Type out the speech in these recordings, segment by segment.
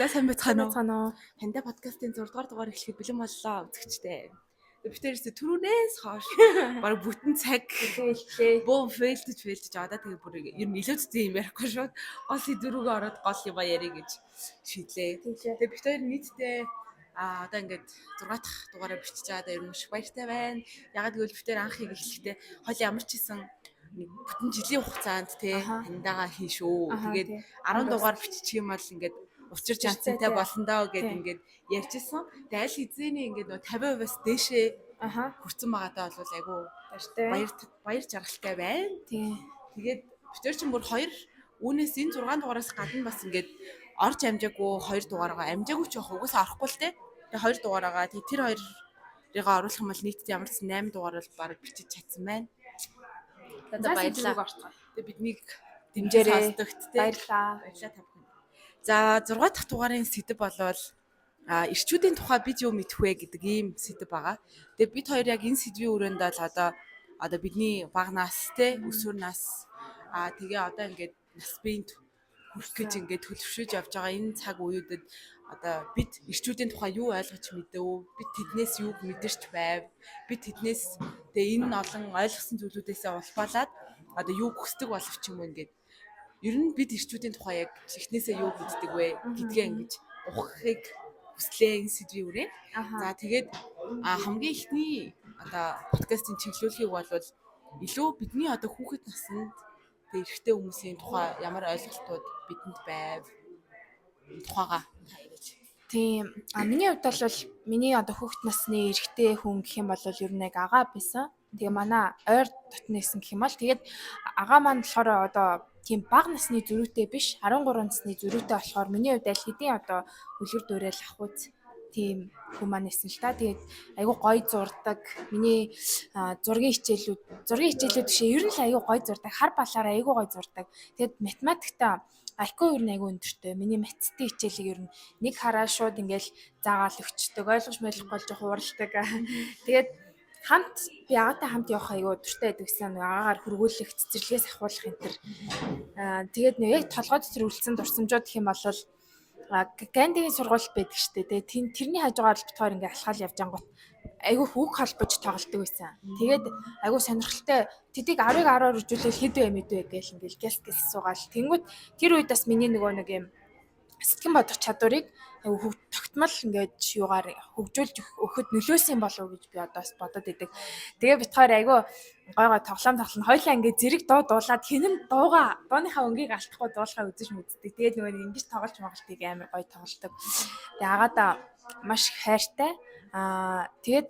За сайн байцгаана уу? Ханда подкастын 6 дугаар дугаар эхлэхэд бэлэн боллоо үзэгчтэй. Битээрээс түрүүнээс хойш баг бүтэн цаг бөө фейлдэж одоо тэгээ бүр ер нь илүү зүйн юм ярихгүй шууд гол сэдвүүгээ ороод гол юм ярих гэж шийдлээ. Тэгээ битээр нийтдээ одоо ингээд 6 дахь дугаараа бичиж байгаа да ер нь шиг баяртай байна. Ягаад гэвэл битээр анх эхлэхдээ хоол ямар ч исэн бүтэн жилийн хугацаанд те таньдаага хийн шүү. Тэгээд 10 дугаар бичих юм бол ингээд учирч янцтай болно доо гэд ингээд ярьжсэн. Тэгээд аль хэзээний ингээд нөө 50%-аас дээшээ хүрсэн байгаадаа бол айгу баяр жаргалтай байна. Тэгээд битэр чинь бүр 2 үүнээс энэ 6 дугаараас гадна бас ингээд орж амжаагүй 2 дугаараа амжаагүй ч явах угаасаа орохгүй л те. Тэгээд 2 дугаараа тэр хоёрыг оруулах юм бол нийтдээ ямар ч 8 дугаар бол баг бичиж чадсан байна. За баярлалаа. Тэгээд биднийг дэмжээрэй. Баярлалаа. Баярлалаа та бүхэнд. За 6 дахь дугаарын сэдэв болвол эрчүүдийн тухай бид юу мэдэх вэ гэдэг ийм сэдэв байгаа. Тэгээ бид хоёр яг энэ сэдвийн өрөөнд л одоо бидний бага нас те өсвөр нас тэгээ одоо ингээд нас биенд хүрэх гэж ингээд төлөвшөж явж байгаа энэ цаг үеүүдэд одоо бид эрчүүдийн тухай юу ойлгож мэдв? Бид тэднээс юу мэдэрч байв? Бид тэднээс тэгээ энэ олон ойлгосон зүйлүүдээсээ улбалаад одоо юу хүсдэг боловч юм ингээд ер нь бид эрчүүдийн тухай яг эхнээсээ юу мэддэг вэ гэдгээ ингэж ухахыг хүслээ энэ сэдвийн үрээ. За тэгээд хамгийн ихний одоо подкастын чиглүүлгийг бол илүү бидний одоо хүүхэд наснд тэг эрэгтэй хүмүүсийн тухай ямар ойлголтууд бидэнд байв тухайга таягаач. Тийм. Миний хувьд бол миний одоо хүүхэд насны эрэгтэй хүн гэх юм бол ер нь яг агаа байсан. Тэгээ манай ойр дотнойсэн гэх юм бол тэгээд агаа маань болохоор одоо тийм бага насны зөрүүтэй биш 13 насны зөрүүтэй болохоор миний хувьд аль хэдийн одоо үлгэр дуурайл ахуйц тийм хүн маань нэсэн л та. Тэгээд айгу гоё зурдаг. Миний зургийн хичээлүүд биш ер нь л айгу гоё зурдаг. Хар балаараа айгу гоё зурдаг. Тэгээд математикта IQ ер нь айгу өндөртэй. Миний математикийн хичээлийг ер нь нэг хараа шууд ингээл заагаал өгчдөг. Ойлгож мэдлэхгүй болж хууралдаг. Тэгээд би агаатай хамт явах айгу дуртай байдагсан. Агаагаар хөргүүлэх, цэцэрлэгээс ахуулах энэ төр. Тэгээд яг толгой дотор үлдсэн дурсамжууд гэх юм бол Гандигийн сургууль байдаг штэ. Тэгээд тэрний хажуугаар л битгаар ингээ алхаал явж ангууд айгу хүүг холбож тоглолдог байсан. Тэгээд айгу сонирхолтой тэдийг 10-ыг 10-аар үржүүлэл хэд вэ мэдвэ гээл ингээл гяс суугаал. Тэнгүүт тэр үед бас миний нөгөө нэг юм сэтгэн бодох чадварыг айгу тогтмол ингээд юугаар хөгжүүлж өгөхөд нөлөөсөн болов гэж би одоо бас бодоод идэг. Тэгээ битгаар айгу гой тоглоом хоёлаа ингээд зэрэг дуулаад хинэн дууныхаа өнгийг алдахгүй дуулахаа үзэж мэддэг. Тэгээд нөгөө ингэж тоглож моголтыг амар гой тоглолдог. Тэгээ агаадаа маш хайртай. Тэгээд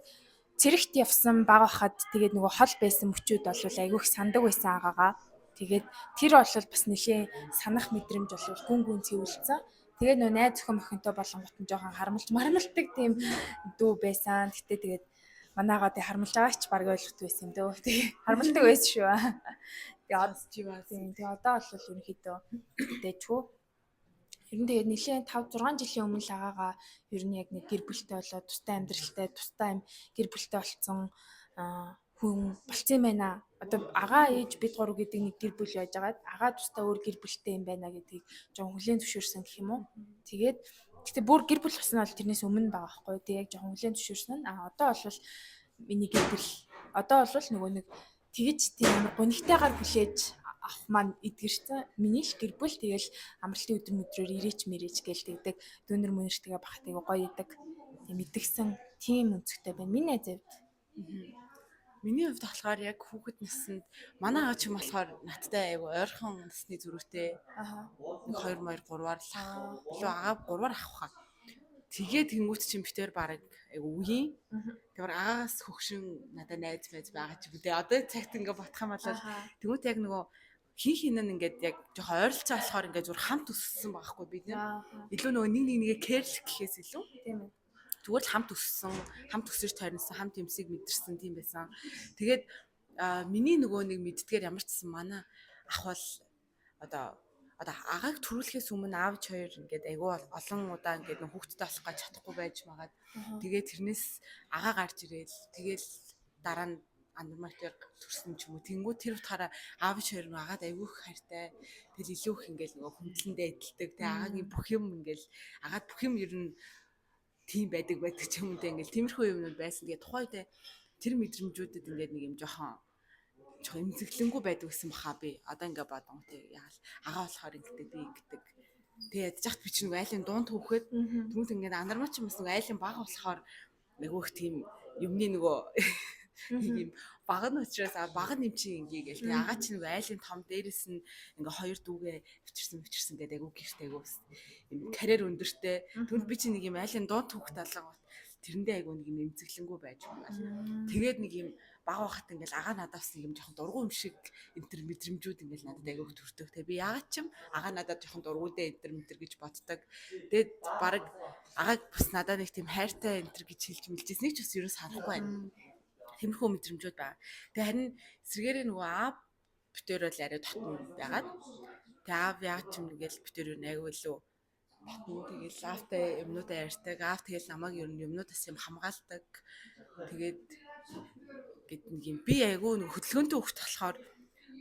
цэрэгт явсан бага хахад тэгээд нөгөө хол байсан мөчүүд бол айгу их сандаг байсан агаагаа. Тэгээд тэр бол бас нэлийн санах мэдрэмж бол гүн цэвэрлсэн. Тэгээд нөө найз зөвхөн охинтой болонгот нь жоохон мармалдаг тийм дүү байсан. Гэтэ тэгээд манайгаа тэг хармалж байгаа ч баг ойлгохтой байсан юм дөө. Тэгээ хармалдаг байсан шүү. Тэгээ одоо бол ерөнхийдөө дэжгүй. Ер нь тэгээд нэлийн 5-6 жилийн өмнө л агаагаа ер нь яг нэг гэр бүлтэй болоод тустай амьдралтай тустай гэр бүлтэй болсон хүн болцсон юм байна. Одоо агаа ээж бид гурав гэдэг нэг гэр бүл байж байгаад агаа тустай өөр гэр бүлтэй юм байна гэдгийг жоохон хүлээн зөвшөөрсөн гэх юм уу. Тэгээд гэхдээ бүр гэр бүл болсон нь бол тэрнээс өмнө байгаа байхгүй. Тэг яг жоохон хүлээн зөвшөөрсөн нь одоо бол миний гэр бүл одоо бол нөгөө нэг тэгэж тийм гонигтайгаар хүлээж авах маань эдгэрсэн. Миний л гэр бүл тэгэл амралтын өдөр өдрөөр ирээч мэрээч гээл тэгдэг. Дүүнэр мөнэртэйгээ бахтайг гоё идэг. Тэг мэдгсэн тийм өнцгтэй байна. Миний зөвд. Миний хувьд болохоор яг хүүхэд наснд манай аав ч юм болохоор надтай айгу ойрхон насны зөрүүтэй. 1 2 3-аар л билүү агаа 3-аар авах. Тэгээд тэнгуут чинь битээр бараг айгу үеийн. Тэгэхээр агаас хөгшин надад найз байгаа ч бүдээ одоо цагт ингээ бодох юм бол тэнгуут яг нөгөө хин нь ингээд яг жоохон ойролцоо болохоор ингээ зүр хамт өссөн байхгүй бид нэ. Илүү нөгөө нэгээ кэрлэх гэхээс илүү. Тийм ээ. Зүгээр л хамт өсөж тойрнсон, хамт юмсыг мэдэрсэн тийм байсан. Тэгээд миний нөгөө нэг мэддгээр ямар ч гэсэн манай ах бол одоо агааг төрүүлэхээс өмнө аавч хоёр ингээд айгүй олон удаа ингээд хүүхдтэй болох гэж чадахгүй байж магаад тэгээд тэрнээс агаа гарч ирээл тэгэл дараа нь анарматер төрсөн ч юм уу. Тэнгүү тэр утгаараа аав хоёр нь агаад айгүйх хайртай. Тэгэл илүү их ингээл нөгөө хүндлэндээ эдэлдэг. Тэг агаагийн бүх юм ингээл агаад бүх юм ер нь тийм байдаг ч юм уу. Ингээл тиймэрхүү юмнууд байсан. Тэгээ тухайд тэр мэдрэмжүүдэд ингээд нэг юм жоохон эмзэглэнгүй байдаг гэсэн баха би. Одоо ингээ бодсон тий яал агаа болохоор ингэдэг би ингэдэг. Тэгээд ядчихт би чинь нэг айлын дунд хөөхөд түүнт ингээд анармаа ч юм бас нэг айлын бага болохоор нөгөөх тийм юмны нөгөө нэг юм баг нь учраас баг нь юм чи ингээ гээл тий агаа чи нэг айлын том дээрэс нь ингээ хоёр дүүгээ авчирсан гэдэг айгу гэртэй айгу юм карьер өндөртэй. Түүнд би чи нэг юм айлын дунд хөөхт алгаа тэрэндээ айгу нэг юм эмзэглэнгүй байж байна. Тэгээд нэг юм баг байхад ингээл агаа надаас нэг юм жоохон дургуй юм шиг энтер мэдрэмжүүд ингээл надад айгүйх төрдөг. Тэгээ би яагаад ч юм агаа надад жоохон дургуй дээ энтер гэж боддог. Тэгээд баг агааг бас надад нэг тийм хайртай энтер гэж хэлж мэлжсэнийг ч бас ерөөс харахгүй байна. Тэмхүү мэдрэмжүүд байна. Тэгээ харин эсвэргээрээ нөгөө аав битээр бол арай дотн байгаад. Тэгээ аав яагаад ч юм ингээл битээр юу айгүй лөө тэгэл аавтай юмнуудаа ярьдаг. Аав тэгэл намайг ер нь юмнуудаас юм хамгаалдаг. Тэгээд гэт нэг юм би айгүй нэг хөдөлгөөнтэй хөвгт болохоор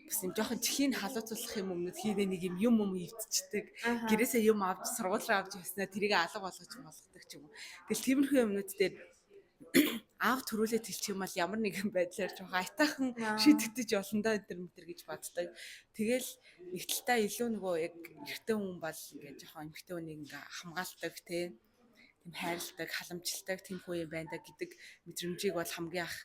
бас юм жоохон чихийг халууцуулах юм өмнөд хийдэ нэг юм ивдчихдэг. Гэрээсээ юм авч сургуулиар авч яснаа тэрийг алга болгож болгодог ч юм уу. Тэгэл тиймэрхүү юмнууд дээр аав төрүүлээд хэлчих юм бол ямар нэгэн байдлаар жоохон айтаахан шийдэгдэж болно да энэ гэж боддог. Тэгэл нэг талтаа илүү нөгөө яг эрэгтэй хүн бол ингээд жоохон эмэгтэй хүнийг ингээ хамгаалдаг тийм хайрладаг, халамжилдаг тийм хүн юм байна да гэдэг мэдрэмжийг бол хамгийн анх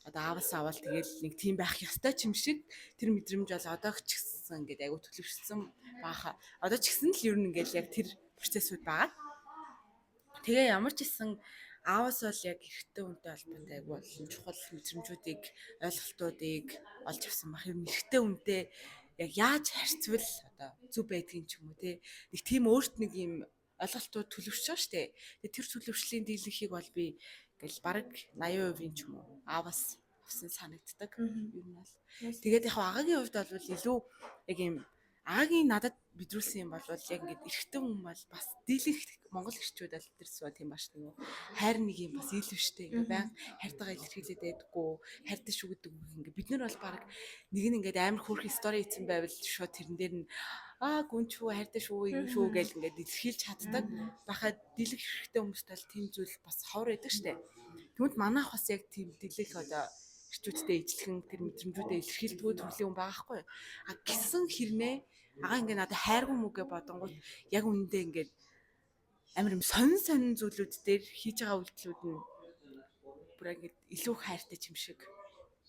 одоо ааваас аваад тэгэл нэг тийм байх ёстой ч юм шиг тэр мэдрэмж бол одоо ч гэсэн ингээд айгу төлөвшсөн бааха. Одоо ч гэсэн л ер нь ингээд яг тэр процессуд байгаа. Тэгээ ямар ч гэсэн ааваас бол яг эрэгтэй хүнтэй холбоотой айгу олон чухал мэдрэмжүүдийг ойлголтуудыг олж авсан бах. Ер нь эрэгтэй хүнтэй яг яаж харьцвал одоо зүв байдгийг ч юм уу те нэг тийм өөрт нэг юм ойлголтууд төлөвшөж байгаа шүү дээ. Тэгээ тэр төлөвшлийн дийлэнхийг бол би ингээл бараг 80% ч юм уу ааваас авсан санагддаг. Ер нь бол. Тэгээд яг агагийн хувьд бол илүү яг юм агагийн надад бидрүүлсэн юм бол яг ингээд эрэгтэй хүн бол бас дийлэнх монгол эрчүүд аль тэрс ба тийм бааш нэг хайр нэг юм бас илүү штэ ингээд баян хайртайгаа илэрхийлээд байдаггүй хайртай шүү гэдэг үг ингээд бид нар бол баг нэг нь ингээд амар хөөрх стори хийсэн байвал шууд тэрэн дээр нь гүн чүү хайртай шүү юм шүү гэж ингээд илэрхийлж чаддаг бахад дийлэнх эрэгтэй хүмүүст бол тийм зүйл бас ховор байдаг штэ. Тэгмэд манайх бас яг тийм дийлэнх одоо эрчүүдтэй ижлэхэн тэр мэдрэмжүүдээ илэрхийлдэг төрлийн хүн байгаа хгүй. Гисэн хэрнээ агаа ингээд надад хайргүй мүгэ бодонгууд яг үнэндээ ингээд амар юм сонин зүйлүүд дээр хийж байгаа үйлдэлүүд нь бүр ингээд илүү хайртай юм шиг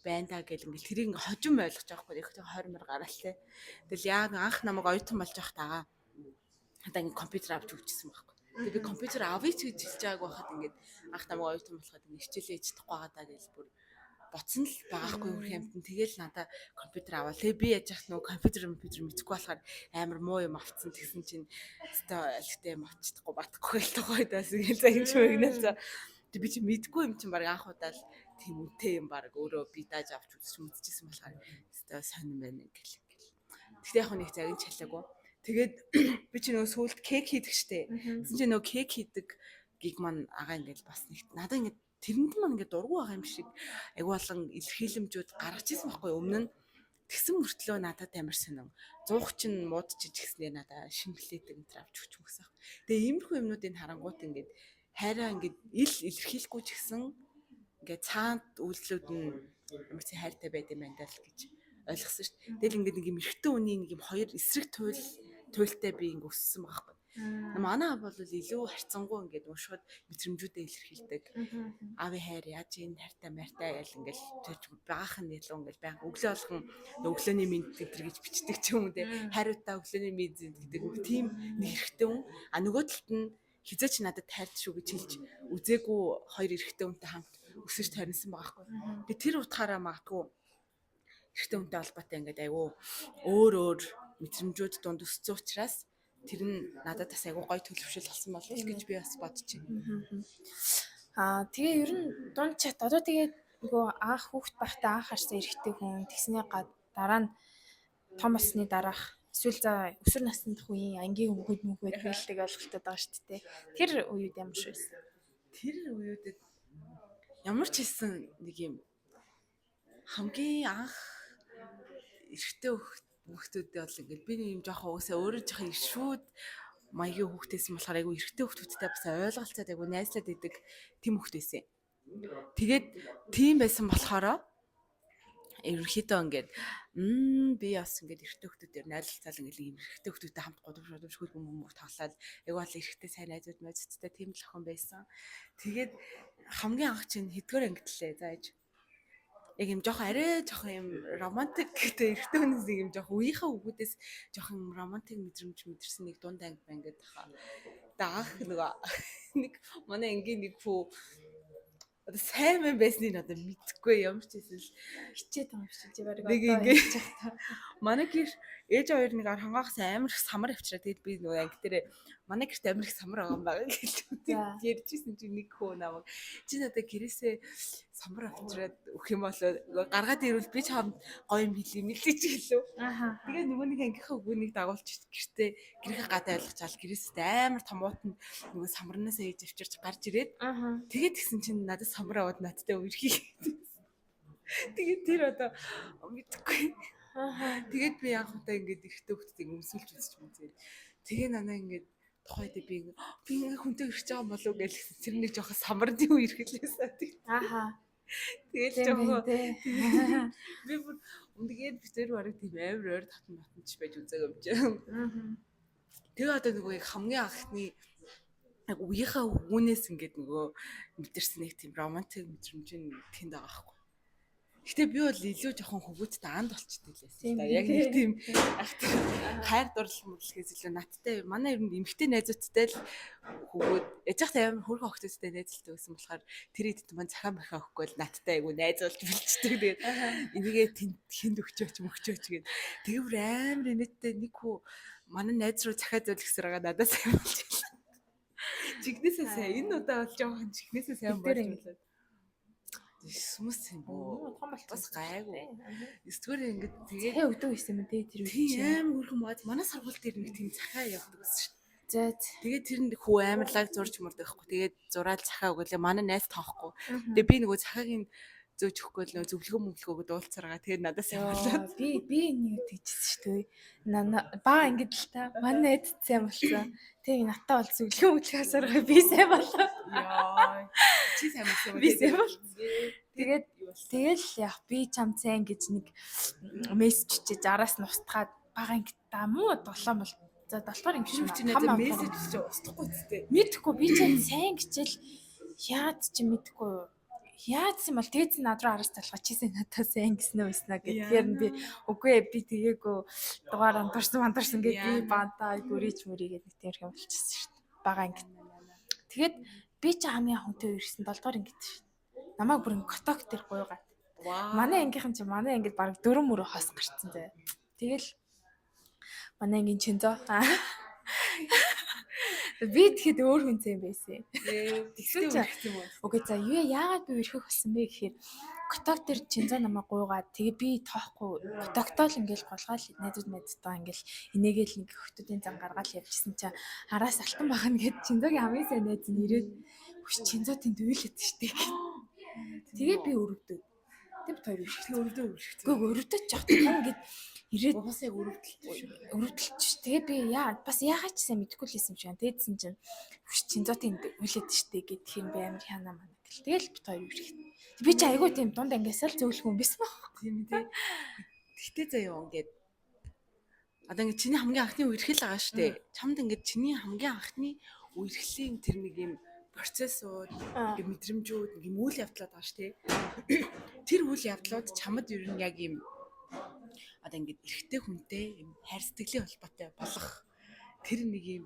байна да гэл ингээд тэрийг ингээд хожим ойлгож байгаа хгүй. Ихтэй 20 мөр гараалтай. Тэгэл яг анх намайг оюутан болж байхад агаа надаа ингээд компьютер авч өгчихсэн байхгүй. Тэгээ би компьютер авъя ч гэж хэлж байгааг байхад ингээд анх намайг оюутан болоход ингээд хичээлээ ичдэхгүй байгаа даа гэж бүр боцсон л байгаахгүй өөр юмтан тэгэл надаа компьютер аваа. Тэгээ би яаж яах нөгөө компьютер мэдхгүй болохоор амар муу юм авцсан тэгсэн чинь өстой алхтай юм авчихдаггүй батхгүй л тохойдоос ингээл загинч мэгнэлээ. Тэг би чи мэдгүй юм чинь баг анх удаа л тийм үнэтэй юм баг өөрөө би дааж авч үзчихсэн болохоор өстой сонирн байна ингээл. Тэгтээ яг нэг загин чалаагүй. Тэгээд би чи нөгөө сүулт кек хийдэг штэ. Тэгсэн чи нөгөө кек хийдэг гиг маань агаа ингээл бас нэг надаа ингээд тэрэнд маань ингээд дургу байгаа юм шиг айгу болон илэрхийлэмжүүд гаргаж ирсэн байхгүй өмнө нь тэгсэн мөртлөө надад амар сонин 100 чин муудчих гэснээр надад шингэлээдэг энэ авч өгч мөсөн. Тэгээ иймэрхүү юмнуудыг харангуут ингээд хайраа ингээд илэрхийлэхгүй ч гэсэн ингээд цаанд үйлслүүд нь ямар ч хайртай байд юм байна даа л гэж ойлгосон шүү дээ. Тэгэл ингээд нэг юм эрэгтэй үний нэг юм хоёр эсрэг туйлтай би ингээд өссөн байхгүй. Манай бол илүү харьцангуй ингээд шууд мэдрэмжүүдээ илэрхийлдэг. Аавын хайр яаж ийн хайртай мартай ял ингээл баах нь илүү ингээл баян өглөө болгон өглөөний мэд гэтэр гэж бичдэг ч юм уу те хайруудаа өглөөний мэд гэдэг тийм нэг хэрэгтэй хүн. Нөгөө талд нь хизээч надад тайлт шүү гэж хэлж үзээгүй хоёр эрэгтэй хүнтэй хамт өсөж таринсан байгаа хгүй. Тэгээ тэр утгаараа магадгүй эрэгтэй хүнтэй холбоотой ингээд айгүй өөр мэдрэмжүүд дунд өссөн учраас тэр нь надад бас айгүй гоё төлөвшөл болсон болов уу гэж би бас бодож байна. Тэгээ ер нь дунд чат одоо тэгээ нөгөө анх хүүхэд байхдаа анх харсан эрэгтэй хүн тэгснээ дараа нь том болсны дараах эсвэл за өсвөр насны үеийн ангийн хүүхэд хэлдэг ойлголтод байгаа шүү дээ. Тэр үед ямар ч байсан. Тэр үеүүдэд ямар ч хэлсэн нэг юм хамгийн анх эрэгтэй хүүхдүүдээ бол ингээд би нэг юм жоохон уусаа өөрөө жоохон иршүүд маягийн хүүхдээсэн болохоор айгу эрэгтэй хүүхдүүдтэй бас ойлголцоод айгу найзлаад идэг тийм хүүхдээсэн. Тэгээд тийм байсан болохоор ерөнхийдөө ингээд би бас ингээд эрэгтэй хүүхдүүдээр найзлцаал ингээд ийм эрэгтэй хүүхдүүдтэй хамт годомж хүмүүс тоглоод айгу бол эрэгтэй сайн найзууд мэзцтэй тийм л охин байсан. Тэгээд хамгийн анх чинь хэдгээр ангитлээ зааж яг юм жоохон арай жоохон юм романтик гэдэг эрэгтэй хүнээс юм жоохон үеийнхээ хүүхдээс жоохон романтик мэдрэмж мэдэрсэн нэг дунд анги байна гэдэг хаа. Даах нэг манай ангийн нэг хүү одоо сайн мэн байсныг одоо мэдхгүй ямар ч хэлсэн хичээд байгаа юм шиг чи барыг одоо хийж та. Манай гэр ээж хоёр нэг хангаагаас амар их самар авчираа тэгээд би нөгөө анги дээр манай гэрт амар их самар байгаа юм байна гэж ярьжсэн чи нэг хөө намайг чи надад гэрээсээ самар авчираад өгөх юм бол гаргаад ирвэл би чамд гоё юм хэлээ мэлдэж гэлөө. Тэгээд нөгөө нэг ангийнхаа өгөөнийг дагуулж гэртээ гэрийнхээ гадаа ойлгочаал гэрээсээ амар томоотнд нөгөө самарнаас ээж авчирч гарч ирээд тэгээд гисэн чинь надад самар аваад надтай үрхий. Тэгээд тэр одоо мэдхгүй. Тэгээд би анх удаа ингээд ихтэй хөлтийг өмсөлж үзчих юм зэрэг. Тэгээ нанаа ингээд тухайд би ингээд хүнтэй ирж байгаа болов гэж тэр нэг жоохон самарны үе ирэхлээсаа тийм. Тэгээд жоохон би бүр үнэхээр би тэр барыг тийм амар ойр татж байж үзээгүй юм чинь. Тэгээ одоо нөгөө яг хамгийн анхны яг үеийнхээ хүүнээс ингээд нөгөө мэдэрсэн нэг тийм романтик мэдрэмж нь тэнд байгаа байхгүй. Гэтэ би бол илүү жоохон хөвгөттэй анд болчтой лээсэн. Яг нэг тийм хайр дурлал мөрлөхөөс илүү надтай манай ер нь эмэгтэй найзуудтай л хөвгөд яж хат амар хөрхөн охтойтой найзалтай байсан болохоор тэр идэд маань цахаан бахаа өгөхгүй л надтай айгу найзуулж бэлчдэг. Тэгээд энийгээ тэнд өгчөөч мөгчөөч гээд тэгвэр амар инээдтэй нэг хүү манай найз руу захаа зөвлөсөр байгаа надад сайн болж байна. Чигнэсээ сайн энэ удаа болж байгаа юм чигнэсээ сайн болж байна. Сүмс юм боо. Том болчихсон. Бас гайгүй. Эсвэл ингээд тэгээд өгдөг байсан юм дээ тэр үе. Тийм хөрхөн бод манай сургууль дээр нэг тийм захаа явдаг гэсэн шүү. За. Тэгээд тэр нэг хүү амарлаг зурж мөрдөг байхгүй. Тэгээд зураал захаа өгөөлээ манай найз тоохгүй. Тэгээд би нөгөө захаагийн зөөж өгөхгүй л нөгөө зөвлөгөө мөглөгөөд уулзаргаа тэгээд надаас явуулаад би нэг тэгчихсэн шүү дээ. Баа ингэж л та манай найз сайн болсон. Тэг натаа бол зөвлөгөө мөглөхөөсөргөө би сайн болоо. Яа. Чи сайн болсон. Би сайн болсон. Тэгэл яг би чам сайн гэж нэг мессеж чиж араас нь устгаад бага ингэдаа муу 7 бол за 7 дахь ингэ шүү. Чи надад мессеж чи устгахгүй зүтэй. Мэдхгүй би ч сайн гэжэл яад чи мэдхгүй. Яадсан бол тэгээд над руу араас талгаа чийсэн надад сайн гэснэ байснаа гэхээр би үгүй би тэгээгүй дугаар андуурсан гээд би бантаа гүрийч мөрийгээд нэг тийм юм болчихсон шүү дээ. Бага ингэ. Тэгээд би ч хамгийн хүнтэй ирсэн 7 дугаар ингэ шүү. Намайг бүр коток дээр гуйгаад. Манай ангийнхан чи манай ангид баг 4 мөрөө хос гарцсан зэ. Тэгэл манай ангийн чинзоо. Би тэгэхэд өөр хүнтэй юм байсан. Тэгсэн чинь окей за юу яагаад би ирэхэх болсон бэ гэхээр коток дээр чинзоо намайг гуйгаад тэгээ би тоохгүй котоктол ингээл голгаал найзууд мэдтаа ингээл энийгээл нэг хөтөдийн зам гаргаал явжсэн чинь араас алтан бахна гэд чинзоогийн хамгийн сайн найз нь ирээд хүч чинзоо тэнд үйлээд штэ. Тэгээ би өрөвдөв. Тэг бит хоёр өрөвдөв. Гэхдээ өрөвдөж яах вэ ингээд ирээд уусаа өрөвдөлч. Тэгээ би бас яагаад ч сайн мэдэхгүй л байсан юм шиг. Тэгээдсэн чинь чинзоотын үлээд штэ гэдэг юм би амар хянаа мана гэл. Тэгэл бит хоёр ирэх. Би ч айгүй тийм дунд ангиасаа л зөвлөх юм биш баг. Тийм тий. Тэгтээ заяа ингээд одоо ингээд чиний хамгийн анхны үерхэл байгаа штэ. Чамд ингээд чиний хамгийн анхны үерхлийн тэр нэг юм процессууд ингээд мэдрэмжүүд нэг юм үйл явдлууд байгаа штэ. Тэр үйл явдлууд чамд ер нь яг юм одоо ингээд эрэгтэй хүнтэй юм хайр сэтгэлийн холбоотой болох тэр нэг юм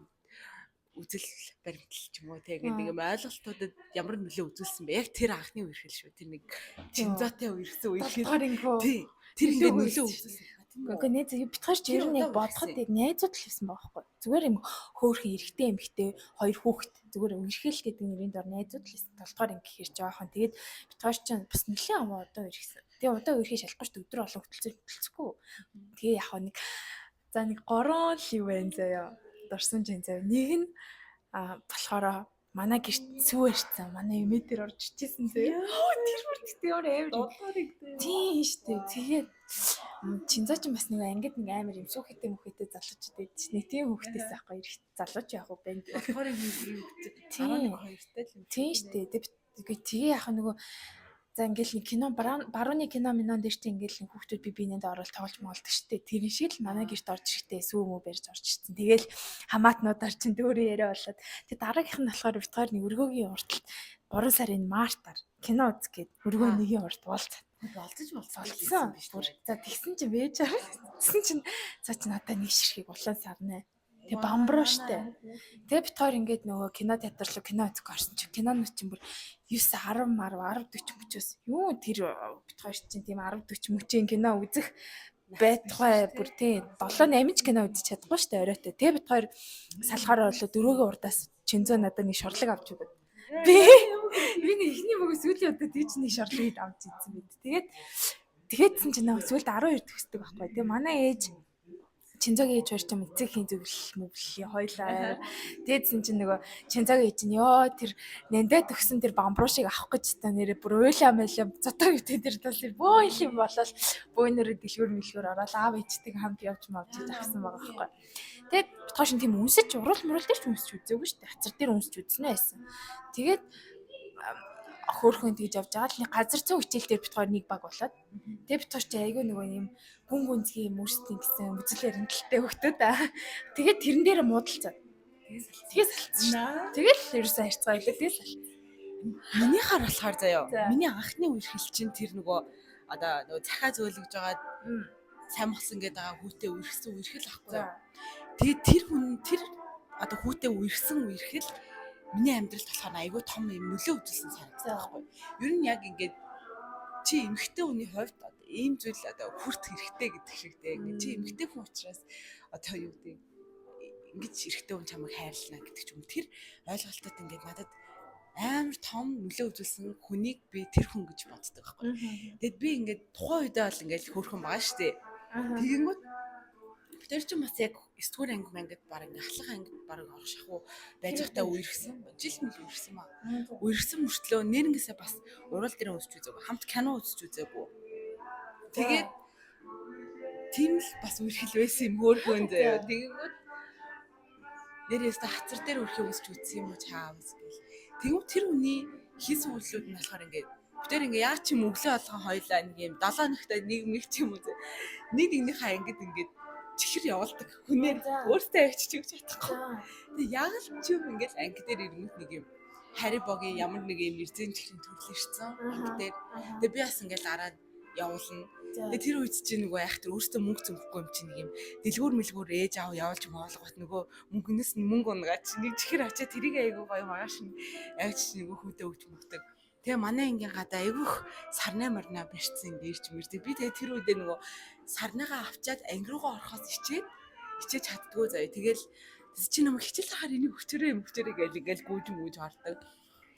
үзэл баримтал ч юм уу тийм нэг юм ойлголтуудад ямар нөлөө үзүүлсэн бэ? Яг тэр анхны үерхэл шүү. Тэр нэг чинзаатай үерхсэн үерхэл. Тийм. Тэр ингээд нөлөө үзүүлсэн. Гэхдээ нэ зөв битгаар ч ер нь яг бодоход яг найзууд л байсан байхгүй. Зүгээр юм хөөхөн эрэгтэй эмэгтэй хоёр хүүхэд зүгээр үерхэл гэдэг нэрийн дор найзууд л байсан. 7 дугаар анги гэхэр жоохон тэгээд битгаар ч бас нэлээд аваа одоо үерхсэн. Тэгээ удаа үерхий шалахгүй ч өдөр болон хөтөлцөхгүй. Тэгээ яг нэг за нэг 3 л юу байна заяа. Дурсан чинь заяа. Нэг нь болохоор манай гэрт сүү ирсэн. Манай эмээ дээр орж ичсэн зөө. Тэр бүртээ өөр амар. Дуулаарыг Тийм штэ. Тэгээд чинзаа ч бас нэг ангид нэг амар юм сүхэтэй мөхөтэй залууч дээ. Нэг тийм хөхтэйс аахгүй эрт залууч яах вэ бэнд. дуулаарыг юм үгтэй. Тийм. 12-тай л юм. Тийм штэ. Тэгээ яах нөгөө за ингээл нэг кино барууны кино минон дээр чи ингээл нэг хүүхдүүд бинэнд ороод тоглож моолдог штэ. Тэр шиг л манай гэрт орж ирэхдээ сүү мүү барьж орж ирсэн. Тэгээл хамаатнуудаар чин дөөрөө яриа болоод тэг дараагийнх нь болохоор битгаар нэг өргөөгийн урталт 3 сарын мартаар кино үзэх гээд өргөө нэгийн урт болцсон. Болцсон биш үү? За тэгсэн чинь вэж тэгсэн чинь за чи надаа нэг ширхийг улаан сарна. Тэгээ бамбруу штэ. Тэгээ битгаар ингээд нөгөө кино театр руу кино үзэх орсон чи кинонууд чинь бүр 9 10 10 40 мөчөөс юу тэр битгаар чинь тийм 10 40 мөчийн кино үзэх байтугай бүр тийм 7 8 ч кино үзэж чадахгүй штэ оройтой. Тэгээ битгаар салахаараа болоо дөрөвгийн урдаас чинзөө надад нэг шорлог авч өгöd. Би нэг ихний мөгөө сүүлийн удаа тийч нэг шорлогыг авч ийдсэн байд. Тэгээдсэн чинь нөгөө сүүлд 12 төгсдөг байхгүй. Тэгээ манай ээж Чинзагийн ээж хоёр ч юм эцэгхийн зөвлөл мөвлөлийн хоёлаа. Тэгээдсэн чинь нөгөө Чинзагийн ээж нь ёо тэр нэндэ төгсөн тэр бамбруу шиг авах гэж та нэрээ бүр уйлаа мэлээ зотог өвтө тэр тал бөө юм болол бөөнөрөө дэлгүүр мэлгүүр ороод аав ээжтэйг хамт явж мавж авсан байгаа байхгүй. Тэгээд битгоош тийм үнсэж урал мурал дээр ч үнсэж үзээгүй шүү дээ. Хацар дээр үнсэж үзнэ байсан. Тэгээд хөөхөн тэгж явж байгаа л нэг газар зүүн хичээл дээр битгаар нэг баг болоод тэгээ битгаар чи айгүй нөгөө юм гүн гүнзгий юм үрсдийн гэсэн үзэл баримталтай хөхтөө да. Тэгээд тэрэн дээр муудалцаад. Тэгээд салцсан. Тэгээд л ерөөсөө харьцаа илээ тэгээд сал. Минийхаар болохоор заяа. Миний анхны үерхэл чинь тэр нөгөө одоо нөгөө захаа зөөлгөж байгаа сайн болсон гэдэг байгаа хүүтэй үерхсэн үерхэл ахгүй. Тэгээд тэр одоо хүүтэй үерхсэн үерхэл миний амьдралд болохоор айгүй том юм нөлөө үзүүлсэн санагдсан байхгүй. Ер нь яг ингээд чи эмэгтэй хүний хувьд ийм зүйл одоо хүрт хэрэгтэй гэдэг шиг дээ. Ингээд чи эмэгтэй хүн учраас одоо юу гэдэг ингэж эрэгтэй хүн чамайг хайрлана гэдэг ч юм. Тэр ойлголтод ингээд надад амар том нөлөө үзүүлсэн хүнийг би тэр хүн гэж боддог байхгүй. Тэгэд би ингээд тухайн үедээ бол ингээд хөөрхөн байгаа шүү дээ. Тэгэнгүүт тэр чинь бас яг 9 дугаар анги мангад баг ингээ ахлах ангид баг орох шахуу байж байхдаа үерхсэн. Жил мэл үерхсэн маа. Үерхсэн мөртлөө нэрнгээсээ бас урал дээр үзэж үзээгүй. Хамт кино үзэж үзээгүй. Тэгээд тийм л бас үерхэл байсан юм хөөрхөн заяа. Тэгэнгүүт нэрээс хацар дээр үрхээ үзэж үзсэн юм уу чаавс гэл. Тэгвэл тэр хүний хийсэн үйлслүүд нь болохоор ингээд битэр ингээ яа ч юм өглөө болгон хойлоо нэг юм 7 ногтой нэг ч юм уу. Нэг нэгнийхээ ангид ингээд чихэр явуулдаг хүнээр өөртөө авчиж өгч чадахгүй. Тэгээ яг л ч юм ингээл анги дээр ирэнгүүт нэг юм Харибогийн ямар нэг юм эрзэн чихрийн төрөл ирсэн анги дээр. Тэгээ би бас ингээл араад явуулна. Тэгээ тэр үед чинь нөгөө яах тэр өөртөө мөнгө зөмөхгүй юм чинь нэг юм дэлгүүр мэлгүүр ээж аав явуулж моолгот нөгөө мөнгнөөс нь мөнгө унгаад чинь нэг чихэр очиад тэрийг айгуу гоё маргааш нь авчиж нөгөө хүүтэй өгч мөгдөг. Тэгээ манай ангийн гадаа айгүйх сарнаа марнаа барьцсан дээрч мэрдэг. Би тэгээ тэр үедээ нөгөө сарнагаа авчаад анги руугаа орохоос ичээж чаддгүй заяа. Тэгэл чи намайг хичээл харахаар энийг өчөрөө гээл ингээл гүйж ордог.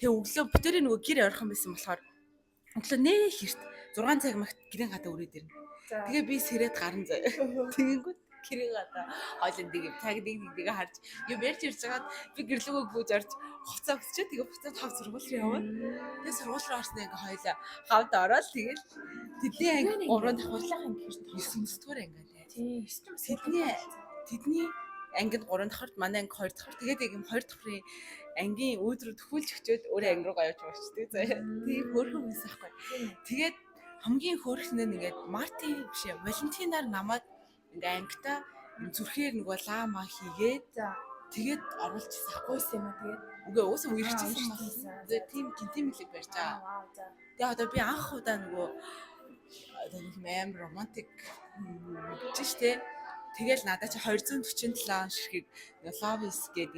Тэгээ өглөө битэрийн нөгөө гэр орхон байсан болохоор өглөө нээ хэрт 6 цаг магт гэрийн гадаа өрөөд ирнэ. Тэгээ би сэрээд гарна заяа. Тэгэнгүүт гэрийн гадаа хойлон нэг цаг нэг харж юм ярьж байгаад би гэрлөөгөө гүйж орж хуцаа өсчээ. Тэгээ хуцаа тав сургууль руу явна. Тэгээ сургууль руу орсноо ингээ хойлоо хавд ороод тэгэл тэдний анги 3 давхарлах анги хэрэг 9 дугаар анги лээ. Тийм. Тэдний ангид 3 давхарт манай анги 2 давхар. Тэгээд яг юм 2 давхрын ангийн өөдрөө төхүүлж өчөөд өөрөө анги руугаа явж болчтой заяа. Тийм хөөрхөн юмс аахгүй. Тэгээд хамгийн хөөрхөн нь ингээд Мартин биш ээ Валентинаар намайг ингээ ангита зүрхээр нөгөө лама хийгээд тэгээд оруулж ирсэн ахгүй юм аа. Тэгээд үгүй уусаа үерхчихсэн юм аа. Тэгээд тийм гинтимэлэг барьж байгаа. Тэгээд одоо би анх удаа нөгөө одоо нэг амар романтик гэж штэ. Тэгэл надад чи 247 ширхэг Love is гэдэг